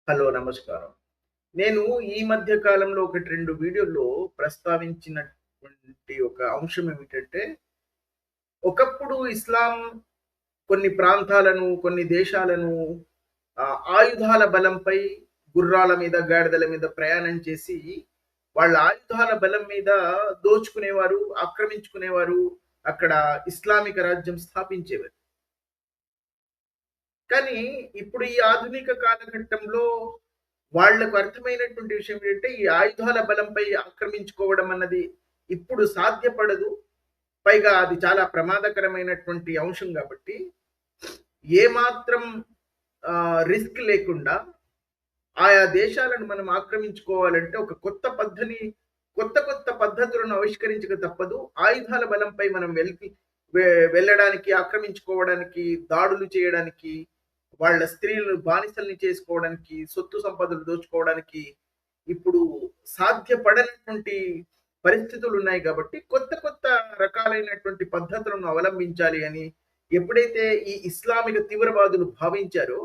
Hello, నమస్కారం. నేను ఈ మధ్య కాలంలో 2 వీడియోల్లో ప్రస్తావించినటువంటి ఒక అంశం ఏమిటంటే, ఒకప్పుడు ఇస్లాం కొన్ని ప్రాంతాలను, కొన్ని దేశాలను ఆయుధాల బలంపై గుర్రాల మీద, గాడిదల మీద ప్రయాణం చేసి, వాళ్ళ ఆయుధాల బలం మీద దోచుకునేవారు, ఆక్రమించుకునేవారు. అక్కడ ఇస్లామిక రాజ్యం స్థాపించేవారు. కానీ ఇప్పుడు ఈ ఆధునిక కాలఘట్టంలో వాళ్ళకు అర్థమైనటువంటి విషయం ఏంటంటే, ఈ ఆయుధాల బలంపై ఆక్రమించుకోవడం అన్నది ఇప్పుడు సాధ్యపడదు. పైగా అది చాలా ప్రమాదకరమైనటువంటి అంశం కాబట్టి, ఏమాత్రం రిస్క్ లేకుండా ఆయా దేశాలను మనం ఆక్రమించుకోవాలంటే ఒక కొత్త పద్ధతులను ఆవిష్కరించక తప్పదు. ఆయుధాల బలంపై మనం వెళ్ళడానికి, ఆక్రమించుకోవడానికి, దాడులు చేయడానికి, వాళ్ళ స్త్రీలను బానిసల్ని చేసుకోవడానికి, సొత్తు సంపదలు దోచుకోవడానికి ఇప్పుడు సాధ్యపడనటువంటి పరిస్థితులున్నాయి కాబట్టి, కొత్త రకాలైనటువంటి పద్ధతులను అవలంబించాలి అని ఎప్పుడైతే ఈ ఇస్లామిక తీవ్రవాదులు భావించారో,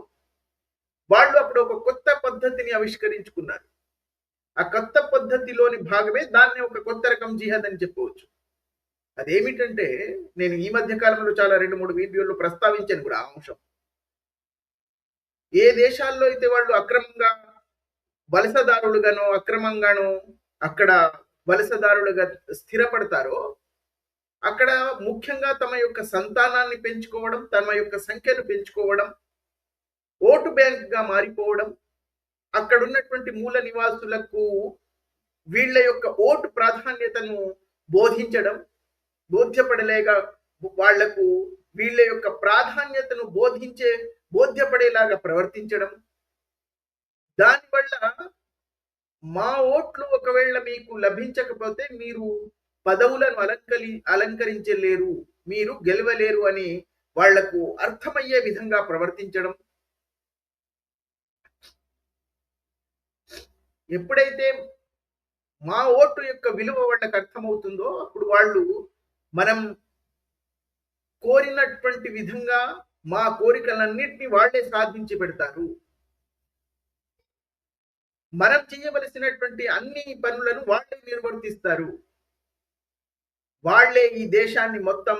వాళ్ళు అప్పుడు ఒక కొత్త పద్ధతిని ఆవిష్కరించుకున్నారు. ఆ కొత్త పద్ధతిలోని భాగమే దాన్ని ఒక కొత్త రకం జిహాద్ అని చెప్పవచ్చు. అదేమిటంటే, నేను ఈ మధ్య కాలంలో చాలా 2, 3 వీడియోల్లో ప్రస్తావించాను కూడా ఆ అంశం. ఏ దేశాల్లో అయితే వాళ్ళు అక్రమంగా వలసదారులుగానో, అక్రమంగానో అక్కడ వలసదారులుగా స్థిరపడతారో, అక్కడ ముఖ్యంగా తమ యొక్క సంతానాన్ని పెంచుకోవడం, తమ యొక్క సంఖ్యను పెంచుకోవడం, ఓటు బ్యాంక్‌గా మారిపోవడం, అక్కడున్నటువంటి మూల నివాసులకు వీళ్ళ యొక్క ఓటు ప్రాధాన్యతను బోధించడం, బోధ్యపడలేక వాళ్లకు వీళ్ళ యొక్క ప్రాధాన్యతను బోధ్యపడేలాగా ప్రవర్తించడం. దానివల్ల మా ఓట్లు ఒకవేళ మీకు లభించకపోతే మీరు పదవులను అలంకరించలేరు, మీరు గెలవలేరు అని వాళ్లకు అర్థమయ్యే విధంగా ప్రవర్తించడం. ఎప్పుడైతే మా ఓటు యొక్క విలువ వాళ్ళకి అర్థమవుతుందో, అప్పుడు వాళ్ళు మనం కోరినటువంటి విధంగా మా కోరికలన్నింటినీ వాళ్లే సాధించి పెడతారు. మనం చేయవలసినటువంటి అన్ని పనులను వాళ్లే నిర్వర్తిస్తారు. వాళ్లే ఈ దేశాన్ని మొత్తం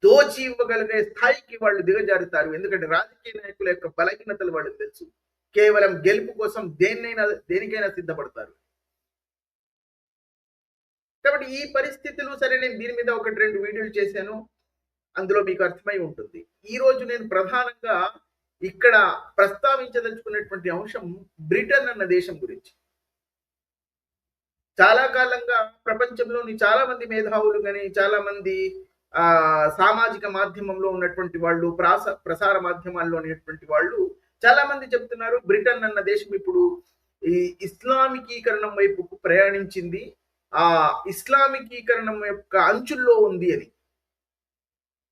దోచి ఇవ్వగలిగే స్థాయికి వాళ్ళు దిగజారుతారు. ఎందుకంటే రాజకీయ నాయకుల యొక్క బలహీనతలు వాళ్ళకి తెలుసు. కేవలం గెలుపు కోసం దేనికైనా సిద్ధపడతారు. కాబట్టి ఈ పరిస్థితులు సరే, నేను దీని మీద 1, 2 వీడియోలు చేశాను. అందులో మీకు అర్థమై ఉంటుంది. ఈ రోజు నేను ప్రధానంగా ఇక్కడ ప్రస్తావించదలుచుకున్నటువంటి అంశం బ్రిటన్ అన్న దేశం గురించి. చాలా కాలంగా ప్రపంచంలోని చాలా మంది మేధావులు కానీ, చాలా మంది సామాజిక మాధ్యమంలో ఉన్నటువంటి వాళ్ళు, ప్రసార మాధ్యమాల్లో ఉన్నటువంటి వాళ్ళు చాలా మంది చెప్తున్నారు, బ్రిటన్ అన్న దేశం ఇప్పుడు ఈ ఇస్లామికీకరణం వైపుకు ప్రయాణించింది, ఆ ఇస్లామికీకరణం యొక్క అంచుల్లో ఉంది అని.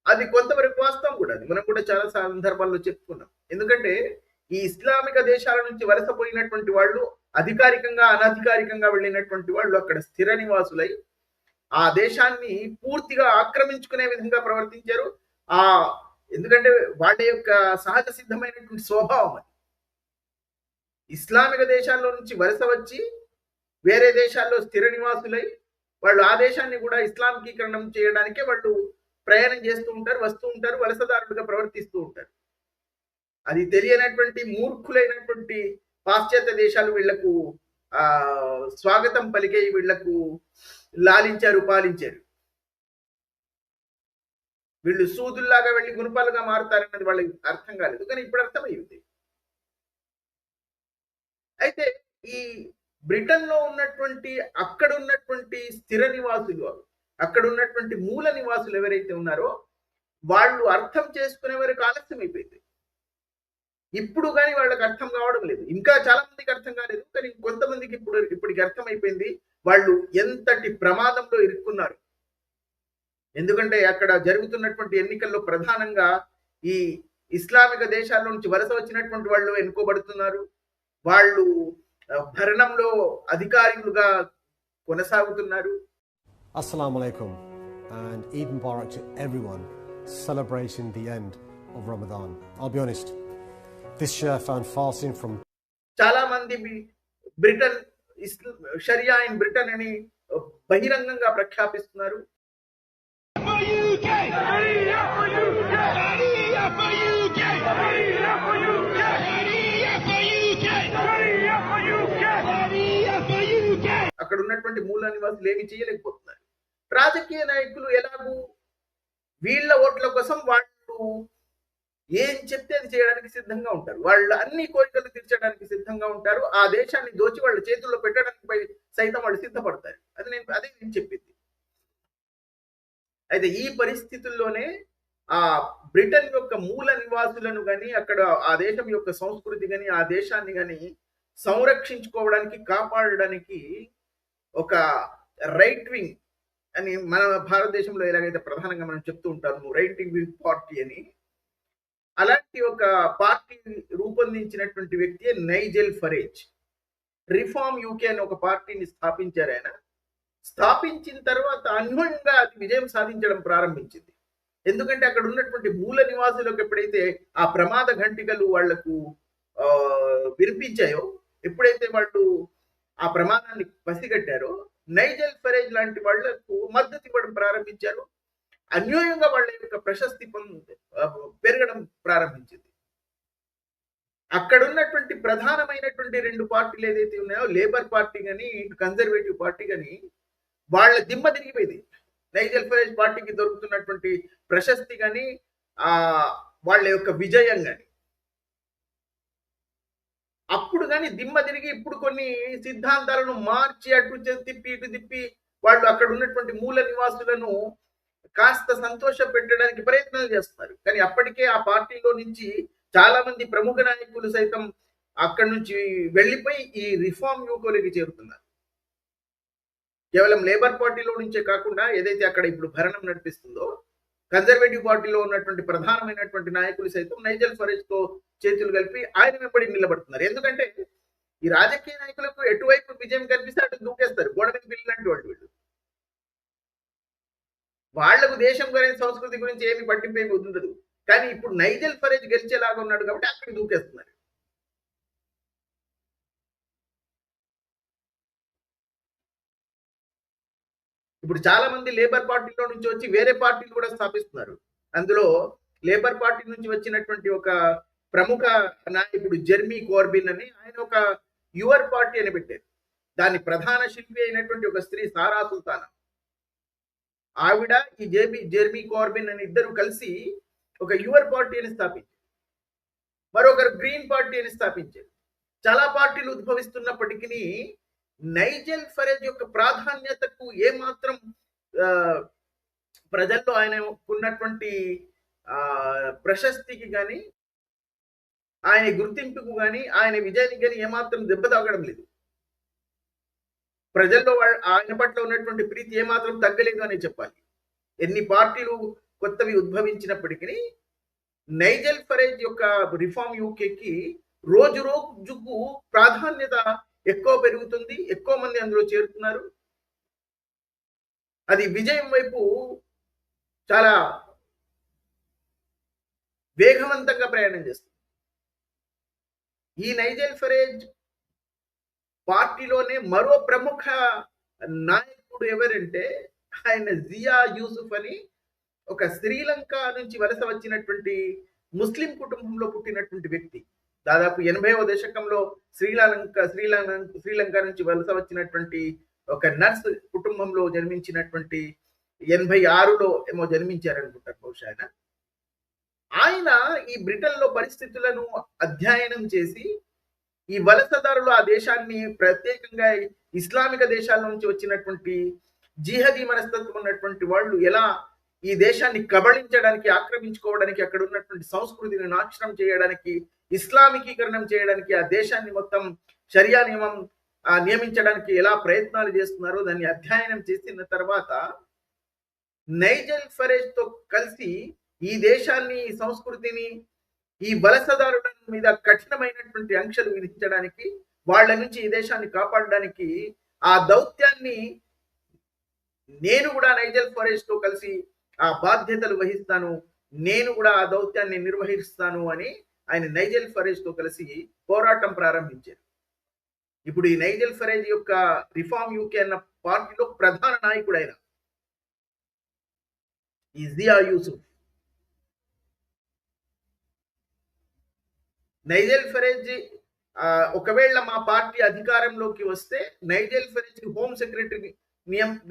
అది కొంతవరకు వాస్తవం కూడా. అది మనం కూడా చాలా సందర్భాల్లో చెప్పుకున్నాం. ఎందుకంటే ఈ ఇస్లామిక దేశాల నుంచి వలసపోయినటువంటి వాళ్ళు, అధికారికంగా అనధికారికంగా వెళ్ళినటువంటి వాళ్ళు అక్కడ స్థిర నివాసులై ఆ దేశాన్ని పూర్తిగా ఆక్రమించుకునే విధంగా ప్రవర్తించారు. ఎందుకంటే వాళ్ళ యొక్క సహజ సిద్ధమైనటువంటి స్వభావం అది. ఇస్లామిక దేశాల్లో నుంచి వలస వచ్చి వేరే దేశాల్లో స్థిర నివాసులై వాళ్ళు ఆ దేశాన్ని కూడా ఇస్లామికీకరణం చేయడానికే వాళ్ళు ప్రయాణం చేస్తూ ఉంటారు, వస్తూ ఉంటారు, వలసదారులుగా ప్రవర్తిస్తూ ఉంటారు. అది తెలియనటువంటి మూర్ఖులైనటువంటి పాశ్చాత్య దేశాలు వీళ్లకు స్వాగతం పలికే, వీళ్లకు లాలించారు, పాలించారు. వీళ్ళు సూదుల్లాగా వెళ్ళి గుణపాలుగా మారుతారన్నది వాళ్ళకి అర్థం కాలేదు, కానీ ఇప్పుడు అర్థమైంది. అయితే ఈ బ్రిటన్ లో ఉన్నటువంటి అక్కడ ఉన్నటువంటి స్థిర నివాసులు, అక్కడ ఉన్నటువంటి మూల నివాసులు ఎవరైతే ఉన్నారో వాళ్ళు అర్థం చేసుకునే వరకు ఆలస్యం అయిపోయింది. ఇప్పుడు కానీ వాళ్ళకి అర్థం కావడం లేదు. ఇంకా చాలా మందికి అర్థం కాలేదు, కానీ కొంతమందికి ఇప్పటికి అర్థం అయిపోయింది వాళ్ళు ఎంతటి ప్రమాదంలో ఇరుక్కున్నారు. ఎందుకంటే అక్కడ జరుగుతున్నటువంటి ఎన్నికల్లో ప్రధానంగా ఈ ఇస్లామిక దేశాల నుంచి వలస వచ్చినటువంటి వాళ్ళు ఎన్నుకోబడుతున్నారు. వాళ్ళు భరణంలో అధికారులుగా కొనసాగుతున్నారు. Assalamu alaikum and Eid Mubarak to everyone celebrating the end of Ramadan. I'll be honest, this year found fasting from చాలా మంది బ్రిటన్ షరియా ఇన్ బ్రిటన్ అని బహిరంగంగా ప్రఖ్యాపిస్తున్నారు. అక్కడ ఉన్నటువంటి మూల నివాసులు ఏమి చేయలేకపోతున్నారు. రాజకీయ నాయకులు ఎలాగూ వీళ్ళ ఓట్ల కోసం వాళ్ళు ఏం చెప్తే అది చేయడానికి సిద్ధంగా ఉంటారు. వాళ్ళు అన్ని కోరికలు తీర్చడానికి సిద్ధంగా ఉంటారు. ఆ దేశాన్ని దోచి వాళ్ళ చేతుల్లో పెట్టడానికి సైతం వాళ్ళు సిద్ధపడతారు. అదే నేను చెప్పింది. అయితే ఈ పరిస్థితుల్లోనే ఆ బ్రిటన్ యొక్క మూల నివాసులను గాని, అక్కడ ఆ దేశం యొక్క సంస్కృతి గాని, ఆ దేశాన్ని గాని సంరక్షించుకోవడానికి, కాపాడడానికి ఒక రైట్ వింగ్ అని మన భారతదేశంలో ఎలాగైతే ప్రధానంగా మనం చెప్తూ ఉంటాము రైట్ వింగ్ పార్టీ అని, అలాంటి ఒక పార్టీ రూపొందించినటువంటి వ్యక్తి నైజెల్ ఫరేజ్. రిఫార్మ్ యూకే అని ఒక పార్టీని స్థాపించారు ఆయన. స్థాపించిన తర్వాత అన్వయంగా అది విజయం సాధించడం ప్రారంభించింది. ఎందుకంటే అక్కడ ఉన్నటువంటి మూల నివాసులకు ఎప్పుడైతే ఆ ప్రమాద ఘంటికలు వాళ్లకు వినిపించాయో, ఎప్పుడైతే వాళ్ళు ఆ ప్రమాదాన్ని పసిగట్టారో, నైజెల్ ఫరేజ్ లాంటి వాళ్లకు మద్దతు ఇవ్వడం ప్రారంభించారు. అన్యోన్యంగా వాళ్ళ యొక్క ప్రశస్తి పెరగడం ప్రారంభించింది. అక్కడ ఉన్నటువంటి ప్రధానమైనటువంటి రెండు పార్టీలు ఏదైతే ఉన్నాయో, లేబర్ పార్టీ కానీ కన్జర్వేటివ్ పార్టీ కానీ, వాళ్ళ దిమ్మ తిరిగిపోయింది. నైజెల్ ఫరేజ్ పార్టీకి దొరుకుతున్నటువంటి ప్రశస్తి కానీ, వాళ్ళ యొక్క విజయం కానీ. అప్పుడు కానీ దిమ్మ తిరిగి ఇప్పుడు కొన్ని సిద్ధాంతాలను మార్చి అటు తిప్పి ఇటు తిప్పి వాళ్ళు అక్కడ ఉన్నటువంటి మూల నివాసులను కాస్త సంతోష పెట్టడానికి ప్రయత్నాలు చేస్తున్నారు. కానీ అప్పటికే ఆ పార్టీలో నుంచి చాలా మంది ప్రముఖ నాయకులు సైతం అక్కడి నుంచి వెళ్ళిపోయి ఈ రిఫార్మ్ యూకోలోకి చేరుతున్నారు. కేవలం లేబర్ పార్టీలో నుంచే కాకుండా ఏదైతే అక్కడ ఇప్పుడు భరణం నడిపిస్తుందో కన్జర్వేటివ్ పార్టీలో ఉన్నటువంటి ప్రధానమైనటువంటి నాయకులు సైతం నైజెల్ ఫరేజ్ తో చేతులు కలిపి ఆయన వెంబడి నిలబడుతున్నారు. ఎందుకంటే ఈ రాజకీయ నాయకులకు ఎటువైపు విజయం కనిపిస్తే అటు దూకేస్తారు. గోడ మీద పిల్లిలాంటి వాళ్ళు వీళ్ళు. వాళ్లకు దేశం గురించి సంస్కృతి గురించి ఏమి పట్టింపు ఏమి ఉండదు. కానీ ఇప్పుడు నైజెల్ ఫరేజ్ గెలిచేలాగా ఉన్నాడు కాబట్టి అక్కడికి దూకేస్తున్నారు. ఇప్పుడు చాలా మంది లేబర్ పార్టీలో నుంచి వచ్చి వేరే పార్టీలు కూడా స్థాపిస్తున్నారు. అందులో లేబర్ పార్టీ నుంచి వచ్చినటువంటి ఒక ప్రముఖ నాయకుడు జెర్మీ కోర్బిన్ అని, ఆయన ఒక యువర్ పార్టీ అని పెట్టారు. దాని ప్రధాన శిల్పి అయినటువంటి ఒక స్త్రీ సారా సుల్తానా, ఆవిడ ఈ జెర్మీ కోర్బిన్ అని ఇద్దరు కలిసి ఒక యువర్ పార్టీ అని స్థాపించారు. మరొకరు గ్రీన్ పార్టీ అని స్థాపించారు. చాలా పార్టీలు ఉద్భవిస్తున్నప్పటికీ నైజెల్ ఫరేజ్ యొక్క ప్రాధాన్యతకు ఏమాత్రం ప్రజల్లో ఆయన ఉన్నటువంటి ప్రశస్తికి కానీ, ఆయన గుర్తింపుకు కానీ, ఆయన విజయానికి కానీ ఏమాత్రం దెబ్బ తాగడం లేదు. ప్రజల్లో ఆయన పట్ల ఉన్నటువంటి ప్రీతి ఏమాత్రం తగ్గలేదు అని చెప్పాలి. ఎన్ని పార్టీలు కొత్తవి ఉద్భవించినప్పటికీ నైజెల్ ఫరేజ్ యొక్క రిఫార్మ్ యూకేకి రోజు రోజుకు ప్రాధాన్యత ఎక్కువ పెరుగుతుంది. ఎక్కువ మంది అందులో చేరుతున్నారు. అది విజయం వైపు చాలా వేగవంతంగా ప్రయాణం చేస్తుంది. ఈ నైజెల్ ఫరేజ్ పార్టీలోనే మరో ప్రముఖ నాయకుడు ఎవరంటే ఆయన జియా యూసుఫ్ అని, ఒక శ్రీలంక నుంచి వలస వచ్చినటువంటి ముస్లిం కుటుంబంలో పుట్టినటువంటి వ్యక్తి. దాదాపు 80వ దశకంలో శ్రీలంక నుంచి వలస వచ్చినటువంటి ఒక నర్స్ కుటుంబంలో జన్మించినటువంటి 86లో ఏమో జన్మించారనుకుంటారు బహుశా ఆయన ఈ బ్రిటన్లో పరిస్థితులను అధ్యయనం చేసి ఈ వలసదారులు ఆ దేశాన్ని, ప్రత్యేకంగా ఇస్లామిక దేశాల నుంచి వచ్చినటువంటి జిహదీ మనస్తత్వం ఉన్నటువంటి వాళ్ళు ఎలా ఈ దేశాన్ని కబళించడానికి, ఆక్రమించుకోవడానికి, అక్కడ ఉన్నటువంటి సంస్కృతిని నాశనం చేయడానికి, ఇస్లామికీకరణం చేయడానికి, ఆ దేశాన్ని మొత్తం షరియా నియమించడానికి ఎలా ప్రయత్నాలు చేస్తున్నారో దాన్ని అధ్యయనం చేసిన తర్వాత నైజెల్ ఫరేజ్ తో కలిసి ఈ దేశాన్ని, ఈ సంస్కృతిని, ఈ వలసదారుల మీద కఠినమైనటువంటి ఆంక్షలు విధించడానికి, వాళ్ళ నుంచి ఈ దేశాన్ని కాపాడడానికి ఆ దౌత్యాన్ని నేను కూడా నైజెల్ ఫరేజ్ తో కలిసి ఆ బాధ్యతలు వహిస్తాను, నేను కూడా ఆ దౌత్యాన్ని నిర్వహిస్తాను అని ఆయన నైజెల్ ఫరేజ్ తో కలిసి పోరాటం ప్రారంభించారు. ఇప్పుడు ఈ నైజెల్ ఫరేజ్ యొక్క రిఫార్మ్ యూకే అన్న పార్టీలో ప్రధాన నాయకుడు ఆయన, ఈ జియా యూసుఫ్. నైజెల్ ఫరేజ్ ఒకవేళ మా పార్టీ అధికారంలోకి వస్తే నైజెల్ ఫరేజ్ కి హోమ్ సెక్రటరీ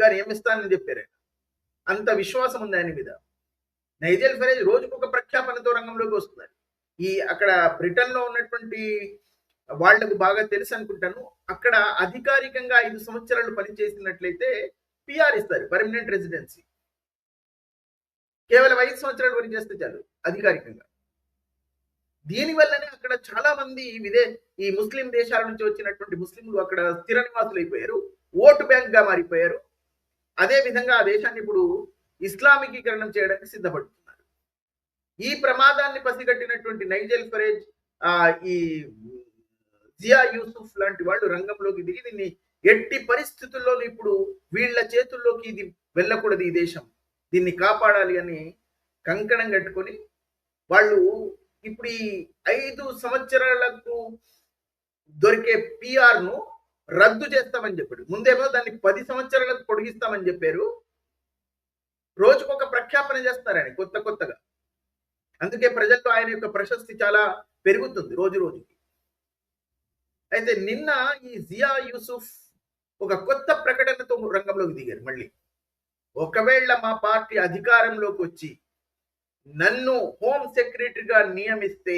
గా నియమిస్తానని చెప్పారు. అంత విశ్వాసం ఉంది ఆయన మీద. నైజెల్ ఫరేజ్ రోజుకొక ప్రఖ్యాపనతో రంగంలోకి వస్తున్నారు. ఈ అక్కడ బ్రిటన్ లో ఉన్నటువంటి వాళ్లకు బాగా తెలుసు అనుకుంటాను, అక్కడ అధికారికంగా 5 సంవత్సరాలు పనిచేసినట్లయితే పిఆర్ ఇస్తారు, పర్మనెంట్ రెసిడెన్సీ. కేవలం 5 సంవత్సరాలు పనిచేస్తే చాలు అధికారికంగా. దీనివల్లనే అక్కడ చాలా మంది ఈ ముస్లిం దేశాల నుంచి వచ్చినటువంటి ముస్లింలు అక్కడ స్థిర నివాసులు అయిపోయారు, ఓటు బ్యాంక్ గా మారిపోయారు. అదే విధంగా ఆ దేశాన్ని ఇప్పుడు ఇస్లామికీకరణం చేయడానికి సిద్ధపడుతున్నారు. ఈ ప్రమాదాన్ని పసిగట్టినటువంటి నైజెల్ ఫరేజ్, ఈ జియా యూసుఫ్ లాంటి వాళ్ళు రంగంలోకి దిగి దీన్ని ఎట్టి పరిస్థితుల్లో ఇప్పుడు వీళ్ళ చేతుల్లోకి ఇది వెళ్ళకూడదు, ఈ దేశం దీన్ని కాపాడాలి అని కంకణం కట్టుకొని వాళ్ళు ఇప్పుడు ఈ 5 సంవత్సరాలకు దొరికే పిఆర్ ను రద్దు చేస్తామని చెప్పాడు. ముందేమో దాన్ని 10 సంవత్సరాలకు పొడిగిస్తామని చెప్పారు. రోజుకొక ప్రఖ్యాపన చేస్తారని కొత్తగా. అందుకే ప్రజల్లో ఆయన యొక్క ప్రశస్తి చాలా పెరుగుతుంది రోజు రోజుకి. అయితే నిన్న ఈ జియా యూసుఫ్ ఒక కొత్త ప్రకటనతో రంగంలోకి దిగారు. మళ్ళీ ఒకవేళ మా పార్టీ అధికారంలోకి వచ్చి నన్ను హోమ్ సెక్రటరీగా నియమిస్తే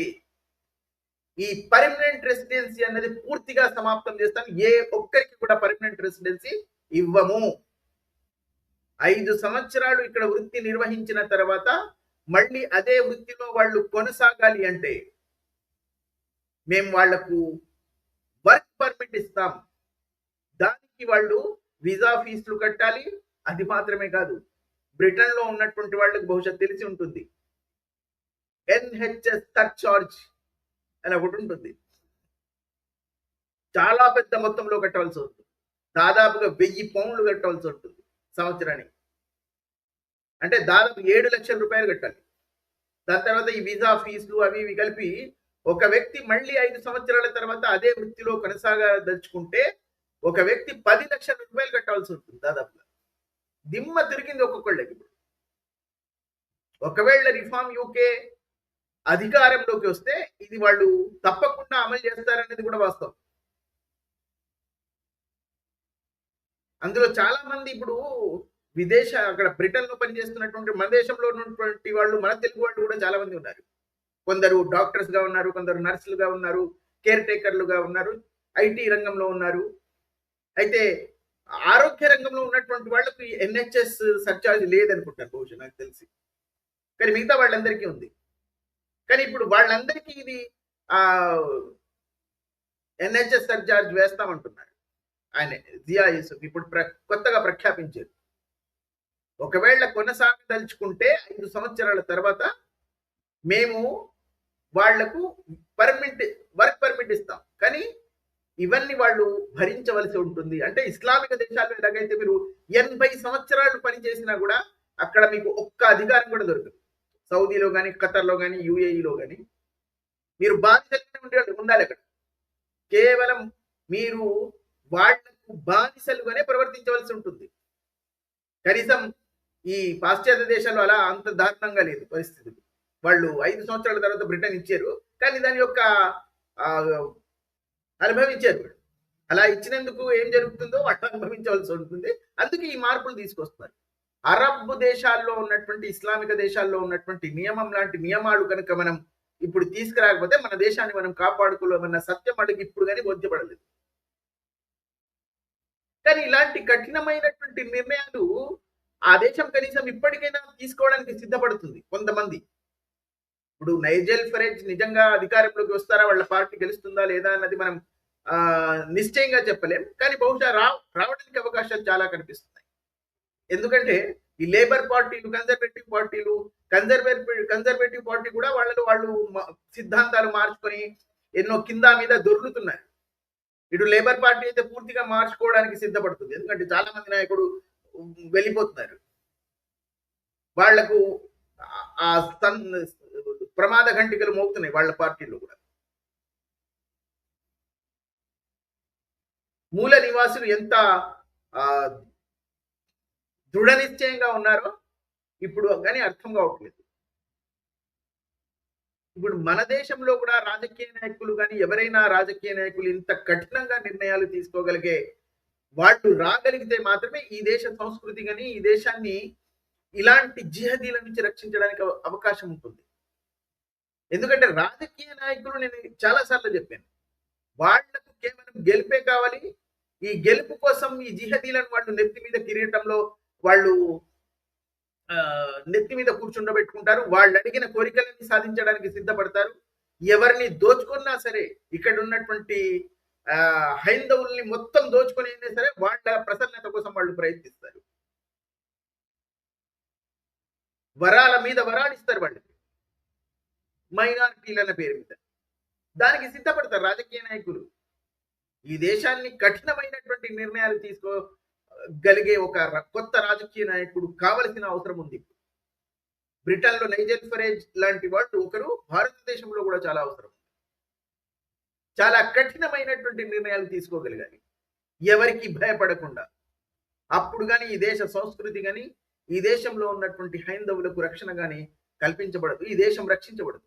ఈ పర్మనెంట్ రెసిడెన్సీ అన్నది పూర్తిగా సమాప్తం చేస్తాను, ఏ ఒక్కరికి కూడా పర్మనెంట్ రెసిడెన్సీ ఇవ్వము. 5 సంవత్సరాలు ఇక్కడ వృత్తి నిర్వహించిన తర్వాత మళ్ళీ అదే వృత్తిలో వాళ్ళు కొనసాగాలి అంటే మేము వాళ్లకు వర్క్ పర్మిట్ ఇస్తాం. దానికి వాళ్ళు వీసా ఫీజులు కట్టాలి. అది మాత్రమే కాదు, బ్రిటన్ లో ఉన్నటువంటి వాళ్ళకి బహుశా తెలిసి ఉంటుంది, NHS సర్చార్జ్ అని ఒకటి ఉంటుంది. చాలా పెద్ద మొత్తంలో కట్టవలసి ఉంటుంది, దాదాపుగా 1000 పౌండ్లు కట్టవలసి ఉంటుంది సంవత్సరానికి. అంటే దాదాపు 7 లక్షల రూపాయలు కట్టాలి. దాని తర్వాత ఈ వీసా ఫీజులు అవి ఇవి కలిపి ఒక వ్యక్తి మళ్ళీ 5 సంవత్సరాల తర్వాత అదే వృత్తిలో కొనసాగదలుచుకుంటే ఒక వ్యక్తి 10 లక్షల రూపాయలు కట్టాల్సి ఉంటుంది దాదాపుగా. దిమ్మ తిరిగింది ఒక్కొక్కళ్ళకి. ఇప్పుడు ఒకవేళ రిఫార్మ్ యూకే అధికారంలోకి వస్తే ఇది వాళ్ళు తప్పకుండా అమలు చేస్తారనేది కూడా వాస్తవం. అందులో చాలా మంది ఇప్పుడు అక్కడ బ్రిటన్ లో పనిచేస్తున్నటువంటి మన దేశంలో ఉన్నటువంటి వాళ్ళు, మన తెలుగు వాళ్ళు కూడా చాలా మంది ఉన్నారు. కొందరు డాక్టర్స్ గా ఉన్నారు, కొందరు నర్సులుగా ఉన్నారు, కేర్ టేకర్లుగా ఉన్నారు, ఐటీ రంగంలో ఉన్నారు. అయితే ఆరోగ్య రంగంలో ఉన్నటువంటి వాళ్ళకు NHS సర్చార్జ్ లేదనుకుంటాను బహుశా, నాకు తెలిసి. కానీ మిగతా వాళ్ళందరికీ ఉంది. కానీ ఇప్పుడు వాళ్ళందరికీ ఇది NHS సర్చార్జ్ వేస్తామంటున్నారు ఆయన జియా యూసుఫ్. ఇప్పుడు కొత్తగా ప్రఖ్యాపించారు, ఒకవేళ కొనసాగదలుచుకుంటే 5 సంవత్సరాల తర్వాత మేము వాళ్లకు వర్క్ పర్మిట్ ఇస్తాం, కానీ ఇవన్నీ వాళ్ళు భరించవలసి ఉంటుంది. అంటే ఇస్లామిక దేశాల్లో ఎలాగైతే మీరు 80 సంవత్సరాలు పనిచేసినా కూడా అక్కడ మీకు ఒక్క అధికారం కూడా దొరకదు. సౌదీలో కానీ, ఖతర్లో కానీ, UAEలో కానీ మీరు బానిసలుగానే ఉండాలి. అక్కడ కేవలం మీరు వాళ్లకు బానిసలుగానే ప్రవర్తించవలసి ఉంటుంది. కనీసం ఈ పాశ్చాత్య దేశాల్లో అలా అంత దారుణంగా లేదు పరిస్థితులు. వాళ్ళు 5 సంవత్సరాల తర్వాత బ్రిటన్ ఇచ్చారు, కానీ దాని యొక్క అనుభవించారు. అలా ఇచ్చినందుకు ఏం జరుగుతుందో వాళ్ళు అనుభవించవలసి ఉంటుంది. అందుకే ఈ మార్పులు తీసుకొస్తున్నారు. అరబ్ దేశాల్లో ఉన్నటువంటి, ఇస్లామిక దేశాల్లో ఉన్నటువంటి నియమం లాంటి నియమాలు కనుక మనం ఇప్పుడు తీసుకురాకపోతే మన దేశాన్ని మనం కాపాడుకోలేమన్న సత్యం అడిగి ఇప్పుడు కానీ బోధ్యపడలేదు. కానీ ఇలాంటి కఠినమైనటువంటి నిర్ణయాలు ఆ దేశం కనీసం ఇప్పటికైనా తీసుకోవడానికి సిద్ధపడుతుంది కొంతమంది. ఇప్పుడు నైజెల్ ఫరేజ్ నిజంగా అధికారంలోకి వస్తారా, వాళ్ళ పార్టీ గెలుస్తుందా లేదా అన్నది మనం నిశ్చయంగా చెప్పలేం. కానీ బహుశా రావడానికి అవకాశాలు చాలా కనిపిస్తున్నాయి. ఎందుకంటే ఈ లేబర్ పార్టీలు, కన్జర్వేటివ్ పార్టీ కూడా వాళ్ళు సిద్ధాంతాలు మార్చుకొని ఎన్నో కింద మీద దొర్లుతున్నారు. ఇటు లేబర్ పార్టీ అయితే పూర్తిగా మార్చుకోవడానికి సిద్ధపడుతుంది, ఎందుకంటే చాలా మంది నాయకుడు వెళ్ళిపోతున్నారు. వాళ్లకు ప్రమాద ఘంటికలు మోగుతున్నాయి వాళ్ళ పార్టీలో కూడా. మూల నివాసులు ఎంత దృఢ నిశ్చయంగా ఉన్నారో ఇప్పుడు కానీ అర్థం కావట్లేదు. ఇప్పుడు మన దేశంలో కూడా రాజకీయ నాయకులు కానీ ఎవరైనా రాజకీయ నాయకులు ఇంత కఠినంగా నిర్ణయాలు తీసుకోగలిగే వాళ్ళు రాగలిగితే మాత్రమే ఈ దేశ సంస్కృతి కానీ ఈ దేశాన్ని ఇలాంటి జిహదీల నుంచి రక్షించడానికి అవకాశం ఉంటుంది. ఎందుకంటే రాజకీయ నాయకులు నేను చాలా సార్లు చెప్పాను, వాళ్లకు కేవలం గెలిపే కావాలి. ఈ గెలుపు కోసం ఈ జిహదీలను వాళ్ళు నెత్తి మీద కిరీటంలో వాళ్ళు నెత్తి మీద కూర్చుండబెట్టుకుంటారు. వాళ్ళు అడిగిన కోరికలన్నీ సాధించడానికి సిద్ధపడతారు. ఎవరిని దోచుకున్నా సరే, ఇక్కడ ఉన్నటువంటి హైందవుల్ని మొత్తం దోచుకొని అయినా సరే వాళ్ళ ప్రసన్నత కోసం వాళ్ళు ప్రయత్నిస్తారు. వరాల మీద వరాలిస్తారు వాళ్ళకి, మైనారిటీల పేరు మీద. దానికి సిద్ధపడతారు రాజకీయ నాయకులు. ఈ దేశాన్ని కఠినమైనటువంటి నిర్ణయాలు తీసుకోగలిగే ఒక కొత్త రాజకీయ నాయకుడు కావలసిన అవసరం ఉంది. బ్రిటన్ లో నైజెల్ ఫరేజ్ లాంటి వాళ్ళు ఒకరు, భారతదేశంలో కూడా చాలా అవసరం. చాలా కఠినమైనటువంటి నిర్ణయాలు తీసుకోగలగాలి, ఎవరికి భయపడకుండా. అప్పుడు కానీ ఈ దేశ సంస్కృతి కానీ ఈ దేశంలో ఉన్నటువంటి హైందవులకు రక్షణ కానీ కల్పించబడదు, ఈ దేశం రక్షించబడదు.